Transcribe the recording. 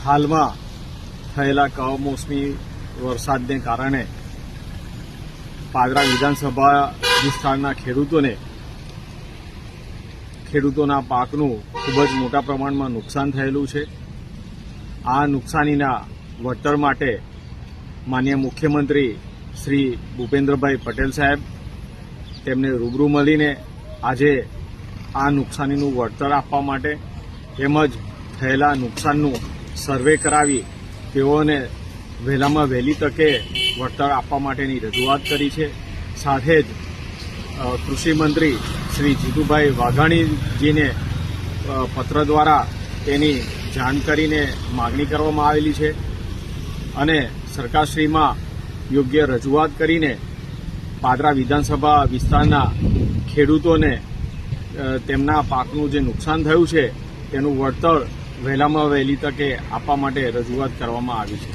હાલમાં થયેલા કમોસમી વરસાદને કારણે પાદરા વિધાનસભા વિસ્તારના ખેડૂતોના પાકનું ખૂબ જ મોટા પ્રમાણમાં નુકસાન થયેલું છે। આ નુકસાનીના વળતર માટે માનનીય મુખ્યમંત્રી શ્રી ભૂપેન્દ્રભાઈ પટેલ સાહેબ તેમને રૂબરૂ મળીને આજે આ નુકસાનીનું વળતર આપવા માટે તેમજ થયેલા નુકસાનનું સર્વે કરાવી તેઓને વહેલામાં વહેલી તકે વળતર આપવા માટેની રજૂઆત કરી છે। સાથે જ કૃષિમંત્રી શ્રી જીતુભાઈ વાઘાણીજીને પત્ર દ્વારા તેની જાણ કરીને માગણી કરવામાં આવેલી છે અને સરકારશ્રીમાં યોગ્ય રજૂઆત કરીને પાદરા વિધાનસભા વિસ્તારના ખેડૂતોને તેમના પાકનું જે નુકસાન થયું છે તેનું વળતર વહેલામાં વહેલી તકે આપવા માટે રજૂઆત કરવામાં આવી છે।